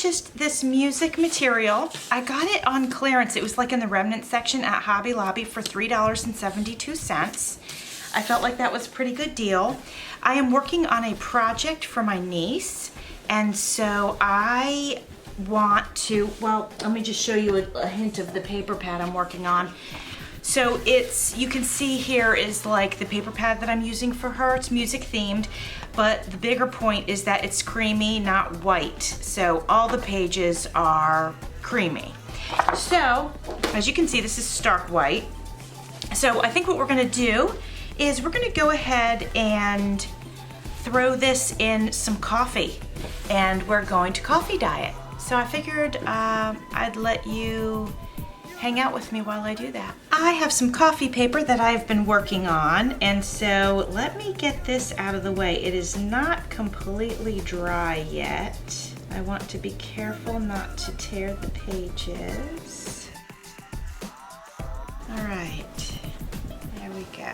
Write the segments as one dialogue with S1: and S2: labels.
S1: purchased this music material. I got it on clearance. It was like in the remnant section at Hobby Lobby for $3.72. I felt like that was a pretty good deal. I am working on a project for my niece, and so I want to, well, let me just show you a hint of the paper pad I'm working on. So it's, you can see here is like the paper pad that I'm using for her. It's music themed, but the bigger point is that it's creamy, not white. So all the pages are creamy. So as you can see, this is stark white. So I think what we're gonna do is we're gonna go ahead and throw this in some coffee, and we're going to coffee diet. So I figured I'd let you hang out with me while I do that. I have some coffee paper that I've been working on, and so let me get this out of the way. It is not completely dry yet. I want to be careful not to tear the pages. All right, there we go.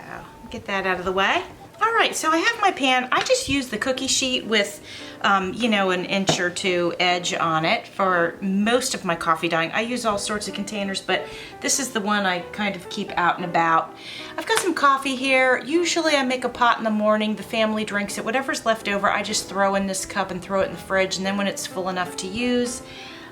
S1: Get that out of the way. All right, so I have my pan. I just use the cookie sheet with, you know, an inch or two edge on it for most of my coffee dyeing. I use all sorts of containers, but this is the one I kind of keep out and about. I've got some coffee here. Usually I make a pot in the morning. The family drinks it. Whatever's left over, I just throw in this cup and throw it in the fridge, and then when it's full enough to use,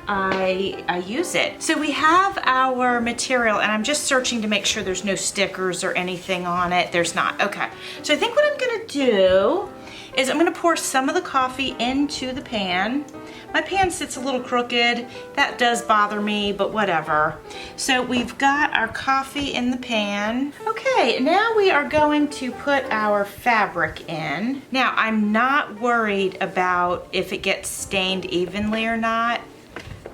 S1: I use it. So we have our material, and I'm just searching to make sure there's no stickers or anything on it. There's not. Okay. So I think what I'm gonna do is I'm gonna pour some of the coffee into the pan. My pan sits a little crooked. That does bother me, but whatever. So we've got our coffee in the pan. Okay, now we are going to put our fabric in. Now, I'm not worried about if it gets stained evenly or not.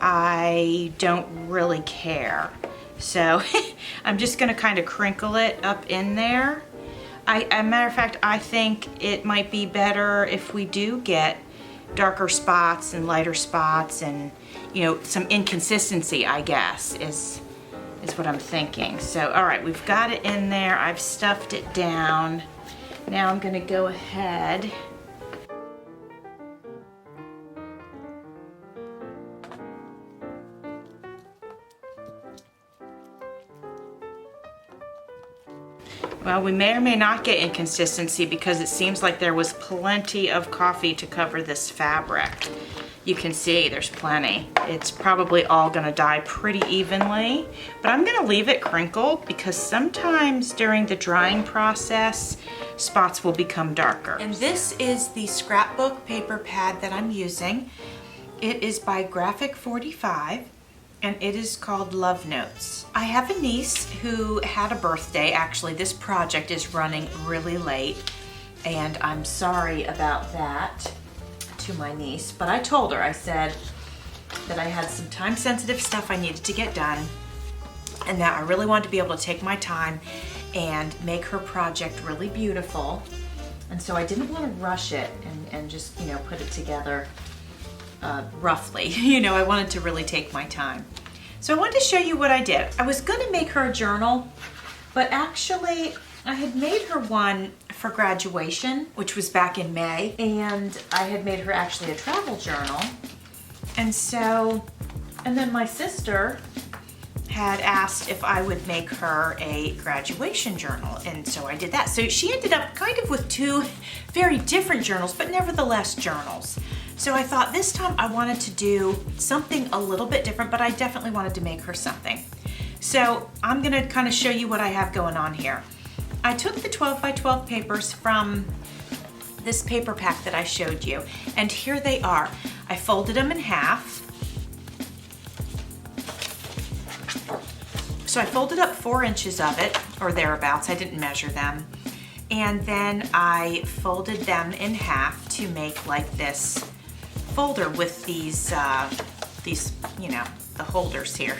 S1: I don't really care. So I'm just gonna kind of crinkle it up in there. As a matter of fact, I think it might be better if we do get darker spots and lighter spots and, you know, some inconsistency, I guess, is what I'm thinking. So, all right, we've got it in there. I've stuffed it down. Now I'm gonna go ahead . Well, we may or may not get inconsistency because it seems like there was plenty of coffee to cover this fabric. You can see there's plenty. It's probably all gonna dye pretty evenly, but I'm gonna leave it crinkled because sometimes during the drying process, spots will become darker. And this is the scrapbook paper pad that I'm using. It is by Graphic 45. And it is called Love Notes. I have a niece who had a birthday. Actually, this project is running really late, and I'm sorry about that to my niece. But I told her, I said that I had some time-sensitive stuff I needed to get done, and that I really wanted to be able to take my time and make her project really beautiful. And so I didn't want to rush it and just, you know, put it together roughly. You know, I wanted to really take my time. So I wanted to show you what I did. I was gonna make her a journal, but actually I had made her one for graduation, which was back in May, and I had made her actually a travel journal. And then my sister had asked if I would make her a graduation journal, and so I did that. So she ended up kind of with two very different journals, but nevertheless journals. So I thought this time I wanted to do something a little bit different, but I definitely wanted to make her something. So I'm gonna kind of show you what I have going on here. I took the 12 by 12 papers from this paper pack that I showed you, and here they are. I folded them in half. So I folded up 4 inches of it, or thereabouts. I didn't measure them. And then I folded them in half to make like this folder with these, you know, the holders here.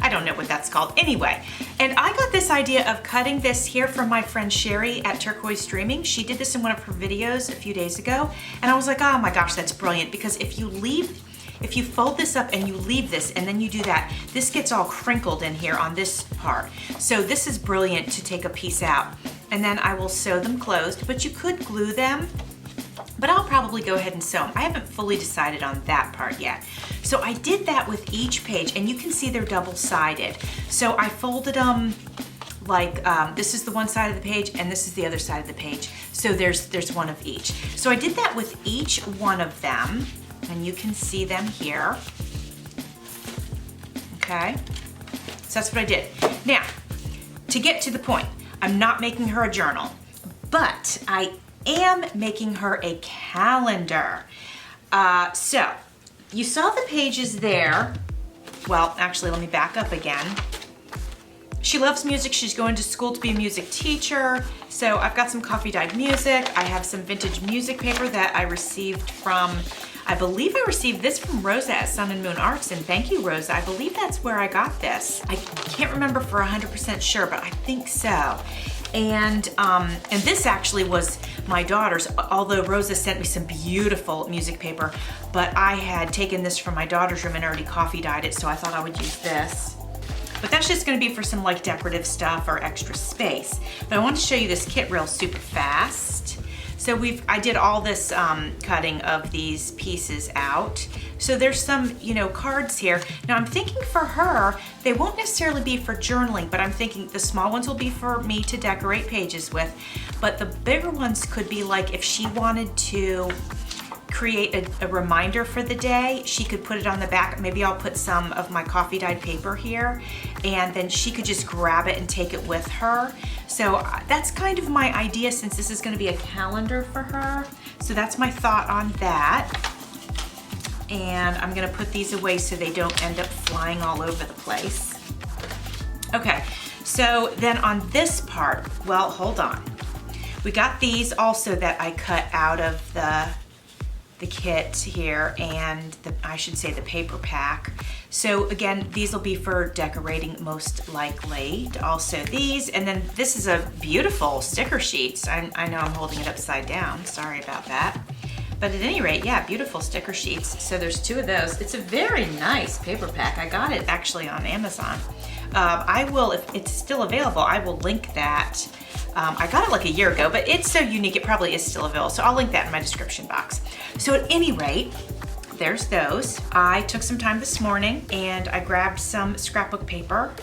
S1: I don't know what that's called. Anyway, and I got this idea of cutting this here from my friend Sherry at Turquoise Streaming. She did this in one of her videos a few days ago, and I was like, oh my gosh, that's brilliant, because if you fold this up and you leave this and then you do that, this gets all crinkled in here on this part. So this is brilliant to take a piece out. And then I will sew them closed, but you could glue them but I'll probably go ahead and sew them. I haven't fully decided on that part yet. So I did that with each page, and you can see they're double-sided. So I folded them like this is the one side of the page and this is the other side of the page. So there's one of each. So I did that with each one of them, and you can see them here. Okay, so that's what I did. Now, to get to the point, I'm not making her a journal, but I am making her a calendar. So you saw the pages there. Well, actually, let me back up again. She loves music. She's going to school to be a music teacher. So I've got some coffee dyed music. I have some vintage music paper that I received from, I believe I received this from Rosa at Sun and Moon Arts, and thank you, Rosa. I believe that's where I got this. I can't remember for 100% sure, but I think so. And this actually was my daughter's, although Rosa sent me some beautiful music paper, but I had taken this from my daughter's room and already coffee dyed it, so I thought I would use this. But that's just gonna be for some like decorative stuff or extra space. But I want to show you this kit real super fast. So I did all this cutting of these pieces out. So there's some, you know, cards here. Now I'm thinking for her, they won't necessarily be for journaling, but I'm thinking the small ones will be for me to decorate pages with. But the bigger ones could be like if she wanted to create a reminder for the day, she could put it on the back. Maybe I'll put some of my coffee dyed paper here, and then she could just grab it and take it with her. So that's kind of my idea, since this is going to be a calendar for her. So that's my thought on that. And I'm going to put these away so they don't end up flying all over the place. Okay, so then on this part, well, hold on. We got these also that I cut out of the kit here, and I should say the paper pack. So again, these will be for decorating most likely. Also these, and then this is a beautiful sticker sheets. I know I'm holding it upside down, sorry about that. But at any rate, yeah, beautiful sticker sheets. So there's 2 of those. It's a very nice paper pack. I got it actually on Amazon. I will, if it's still available, I will link that. I got it like a year ago, but it's so unique, it probably is still available. So I'll link that in my description box. So at any rate, there's those. I took some time this morning and I grabbed some scrapbook paper.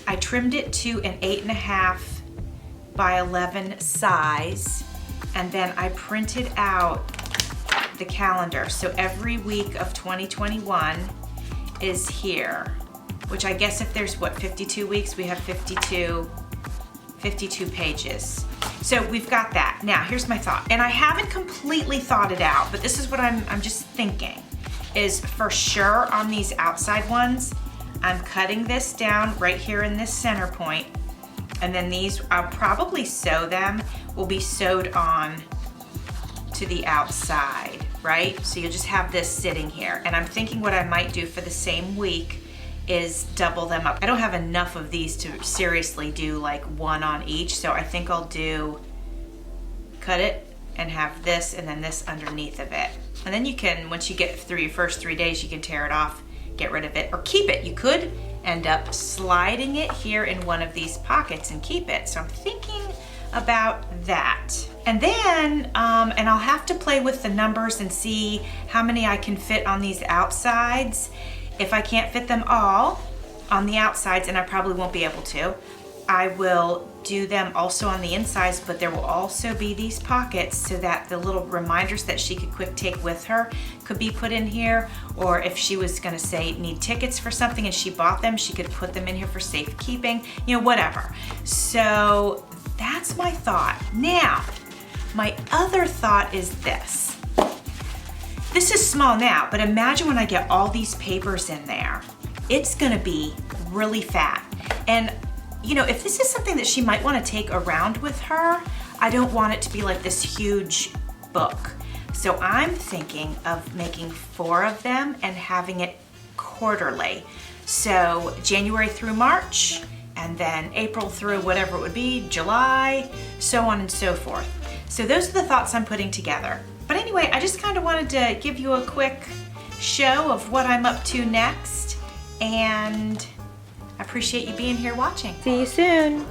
S1: I trimmed it to an 8.5 by 11 size, and then I printed out the calendar. So every week of 2021 is here, which I guess if there's what, 52 weeks, we have 52 pages. So we've got that. Now here's my thought, and I haven't completely thought it out, but this is what I'm just thinking, is for sure on these outside ones, I'm cutting this down right here in this center point, and then these, I'll probably sew them, will be sewed on to the outside, right? So you'll just have this sitting here, and I'm thinking what I might do for the same week is double them up. I don't have enough of these to seriously do like one on each, so I think I'll do cut it and have this and then this underneath of it. And then you can, once you get through your first 3 days, you can tear it off, get rid of it, or keep it. You could end up sliding it here in one of these pockets and keep it. So I'm thinking about that. And then, and I'll have to play with the numbers and see how many I can fit on these outsides. If I can't fit them all on the outsides, and I probably won't be able to, I will do them also on the insides, but there will also be these pockets so that the little reminders that she could quick take with her could be put in here, or if she was gonna say need tickets for something and she bought them, she could put them in here for safekeeping, you know, whatever. So that's my thought. Now, my other thought is this. This is small now, but imagine when I get all these papers in there. It's gonna be really fat. And you know, if this is something that she might wanna take around with her, I don't want it to be like this huge book. So I'm thinking of making 4 of them and having it quarterly. So January through March, and then April through whatever it would be, July, so on and so forth. So those are the thoughts I'm putting together. But anyway, I just kind of wanted to give you a quick show of what I'm up to next, and I appreciate you being here watching.
S2: See you soon.